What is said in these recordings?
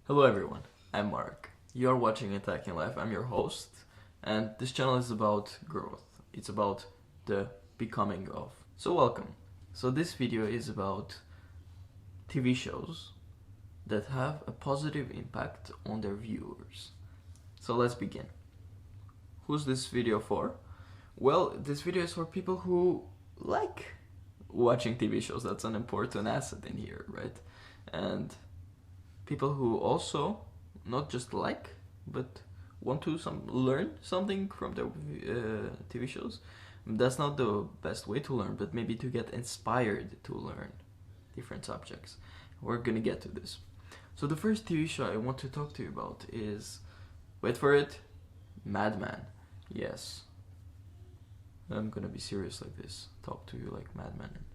Hello everyone, I'm Mark. You are watching Attacking Life. I'm your host, and this channel is about growth. It's about the becoming of. So welcome. So this video is about TV shows that have a positive impact on their viewers. So let's begin. Who's this video for? Well, this video is for people who like watching TV shows. That's an important asset in here, right? And people who also not just like but want to learn something from their TV shows. That's not the best way to learn, but maybe to get inspired to learn different subjects. We're gonna get to this. So the first TV show I want to talk to you about is, wait for it, Madman. Yes, I'm gonna be serious like this, talk to you like Madman,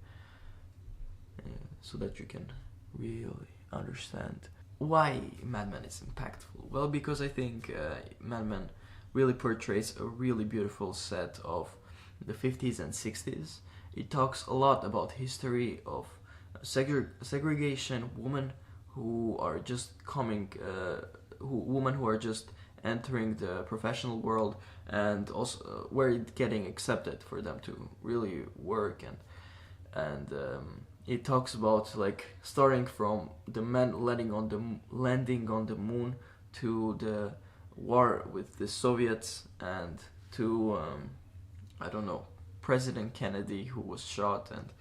so that you can really understand why Madman is impactful. Well, because I think Madman really portrays a really beautiful set of the 50s and 60s. It talks a lot about history of segregation, women who are just women who are just entering the professional world, and also where it's getting accepted for them to really work, and it talks about like starting from the men landing on the moon to the war with the Soviets, and to I don't know, President Kennedy who was shot, and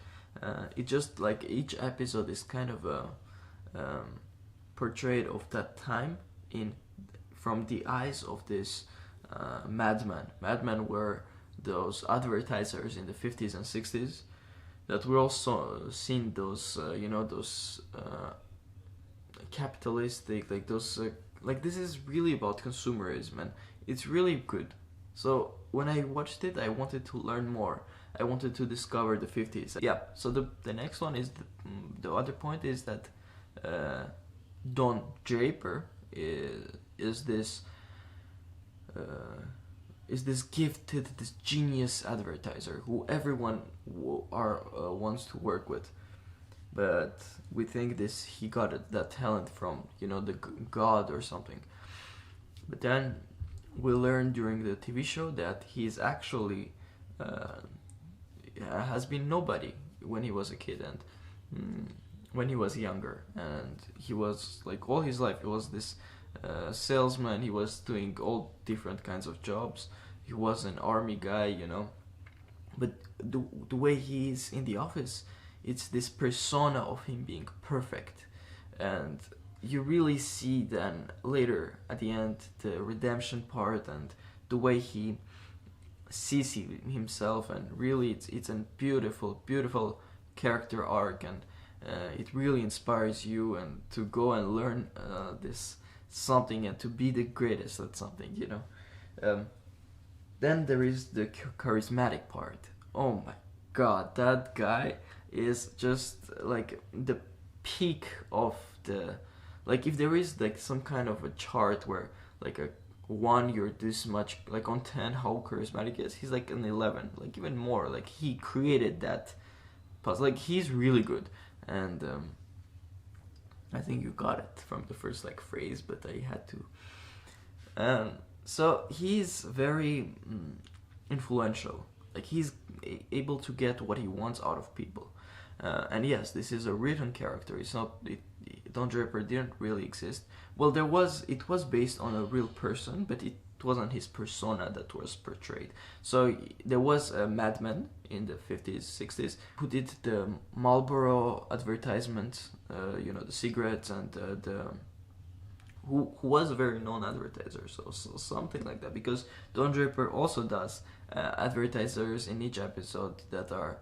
it just like each episode is kind of a portrait of that time in from the eyes of this madman. Madmen were those advertisers in the 50s and 60s that we also seen those those capitalistic, like those like this is really about consumerism, and it's really good. So when I watched it, I wanted to learn more. I wanted to discover the 50s. Yeah, so the next one is the other point is that Don Draper is this gifted, this genius advertiser who everyone wants to work with. But we think he got that talent from the god or something. But then we learn during the TV show that he's actually has been nobody when he was a kid, and when he was younger, and he was like all his life he was this salesman. He was doing all different kinds of jobs. He was an army guy, but the way he's in the office, it's this persona of him being perfect, and you really see then later at the end the redemption part and the way he sees himself, and really it's a beautiful character arc, and it really inspires you and to go and learn this something and to be the greatest at something. Then there is the charismatic part. Oh my god, that guy is just like the peak of the, like if there is like some kind of a chart where like a 1 you're this much, like on 10 how charismatic he is, he's like an 11, like even more. Like he created that puzzle. Like he's really good, and I think you got it from the first like phrase, but I had to. So he's very influential. Like he's able to get what he wants out of people. And yes, this is a written character. It's not. Don Draper didn't really exist. Well, it was based on a real person, but it wasn't his persona that was portrayed. So there was a madman in the 50s, 60s who did the Marlboro advertisement, the cigarettes, and who was a very known advertiser, so something like that. Because Don Draper also does advertisers in each episode that are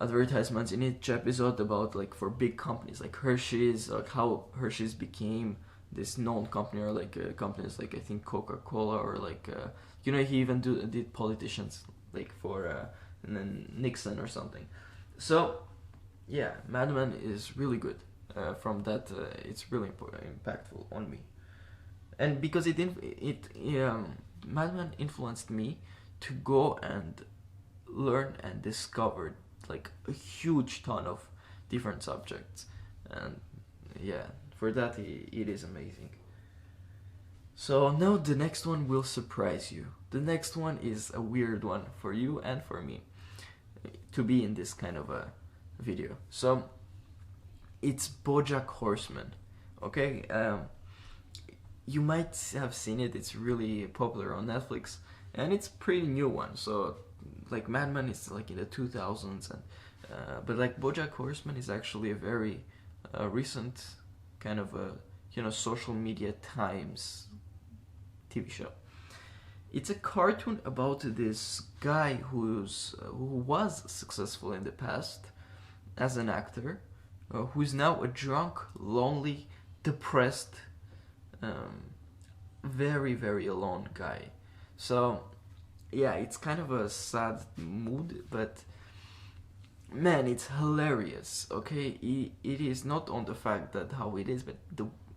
advertisements in each episode about like for big companies like Hershey's, like how Hershey's became this known company, or like companies like I think Coca-Cola, or like he even did politicians like for Nixon or something. So yeah, Madman is really good. From that, it's really impactful on me, and because Madman influenced me to go and learn and discover like a huge ton of different subjects, and yeah, for that it is amazing. So now the next one will surprise you. The next one is a weird one for you and for me to be in this kind of a video. So it's Bojack Horseman. Okay, you might have seen it. It's really popular on Netflix, and it's pretty new one. So like Madman is like in the 2000s, and but like Bojack Horseman is actually a very recent kind of a social media times TV show. It's a cartoon about this guy who was successful in the past as an actor, who's now a drunk, lonely, depressed, very, very alone guy. So yeah, it's kind of a sad mood, but man, it's hilarious. Okay, it is not on the fact that how it is, but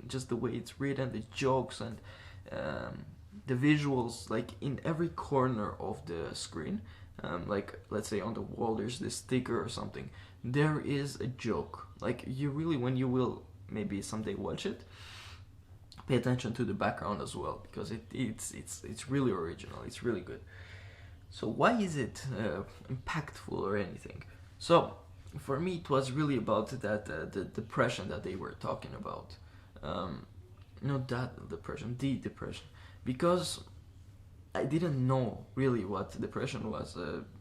just the way it's written, the jokes, and the visuals. Like in every corner of the screen, like let's say on the wall there's this sticker or something, there is a joke. Like you really, when you will maybe someday watch it, pay attention to the background as well, because it's really original. It's really good. So why is it impactful or anything? So for me it was really about that the depression that they were talking about. Not that depression, the depression, because I didn't know really what depression was.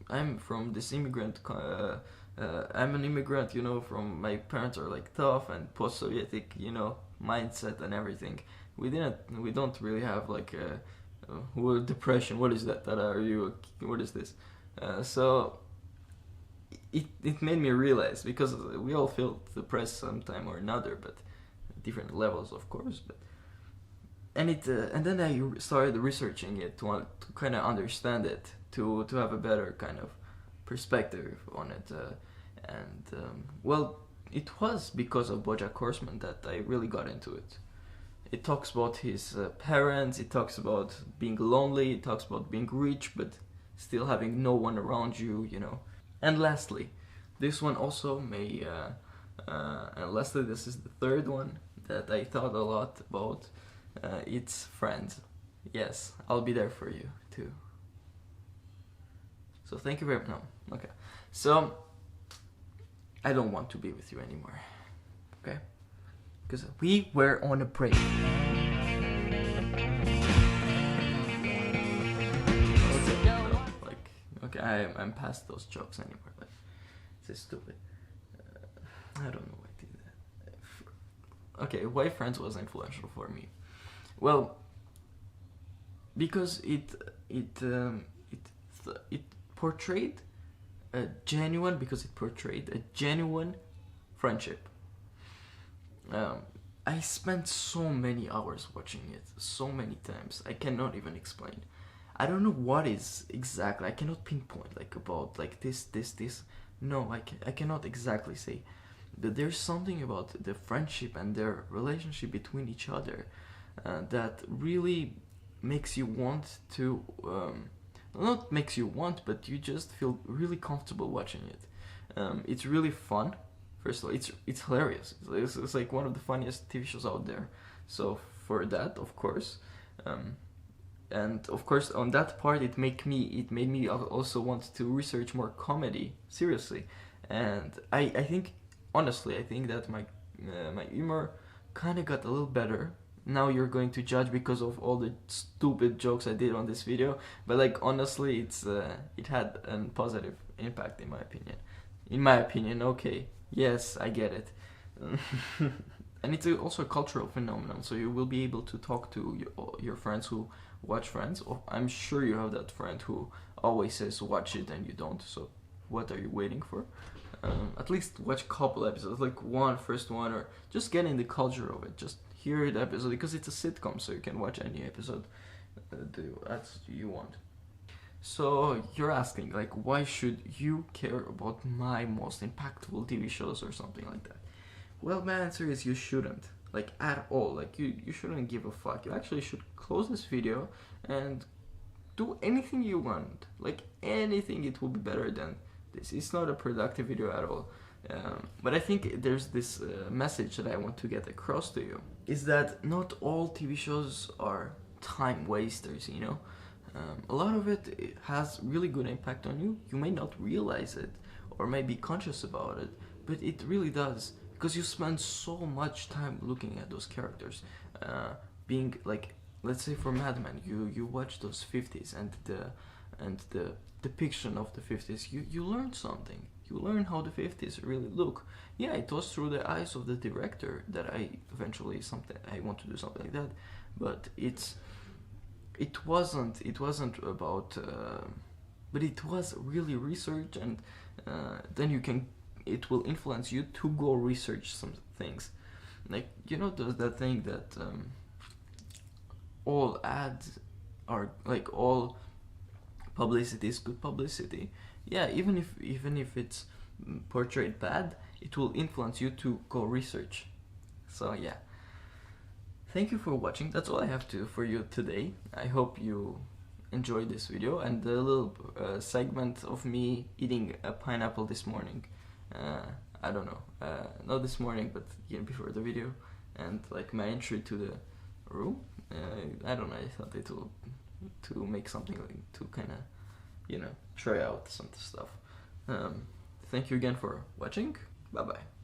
I'm from this immigrant. I'm an immigrant, from my parents are like tough and post-Sovietic, mindset and everything. We don't really have like depression. What is that? What is this? So it made me realize, because we all feel depressed sometime or another, but different levels, of course. But and then I started researching it to kind of understand it, to have a better kind of perspective on it, well, it was because of Bojack Horseman that I really got into it. It talks about his parents, it talks about being lonely, it talks about being rich but still having no one around you, And lastly, this one also and lastly, this is the third one that I thought a lot about. It's Friends. Yes, I'll be there for you too. So thank you very much. No, okay. So I don't want to be with you anymore. Okay? Because we were on a break. Okay, I'm past those jokes anymore. Like, it's stupid. I don't know why I did that. Okay, why Friends was influential for me? Well, because it portrayed a genuine friendship. I spent so many hours watching it, so many times. I cannot even explain. I don't know what is exactly. I cannot pinpoint like about like this. No, I cannot exactly say. But there's something about the friendship and their relationship between each other that really makes you want to. Not makes you want, but you just feel really comfortable watching it. It's really fun. First of all, it's hilarious. It's like one of the funniest TV shows out there. So for that, of course. And of course, on that part, it made me also want to research more comedy seriously. And I think, honestly, I think that my humor kind of got a little better. Now you're going to judge because of all the stupid jokes I did on this video, but like honestly, it had a positive impact in my opinion. In my opinion, okay, yes, I get it. And it's also a cultural phenomenon, so you will be able to talk to your friends who watch Friends. I'm sure you have that friend who always says watch it and you don't, so what are you waiting for? At least watch a couple episodes, like first one, or just get in the culture of it. Just hear the episode, because it's a sitcom, so you can watch any episode that you want. So you're asking, like, why should you care about my most impactful TV shows or something like that? Well, my answer is you shouldn't, like, at all. Like, you shouldn't give a fuck. You actually should close this video and do anything you want. Like, anything, it will be better than this. It's not a productive video at all. But I think there's this message that I want to get across to you, is that not all TV shows are time wasters, you know? A lot of it has really good impact on you. You may not realize it or may be conscious about it, but it really does, because you spend so much time looking at those characters. Being like, let's say for Madman, you watch those 50s and the depiction of the 50s, you learn something. You learn how the 50s really look. Yeah, it was through the eyes of the director that I eventually I want to do something like that, but it wasn't about, but it was really research, and then it will influence you to go research some things. Like, you know, there's that thing that all ads are, like, all publicity is good publicity. Yeah, even if it's portrayed bad, it will influence you to go research. So yeah, thank you for watching. That's all I have for you today. I hope you enjoyed this video and the little segment of me eating a pineapple this morning. I don't know, not this morning, but before the video, and like my entry to the room. I don't know, I thought it will to make something like, to kind of, you know, try out some stuff. Thank you again for watching. Bye bye.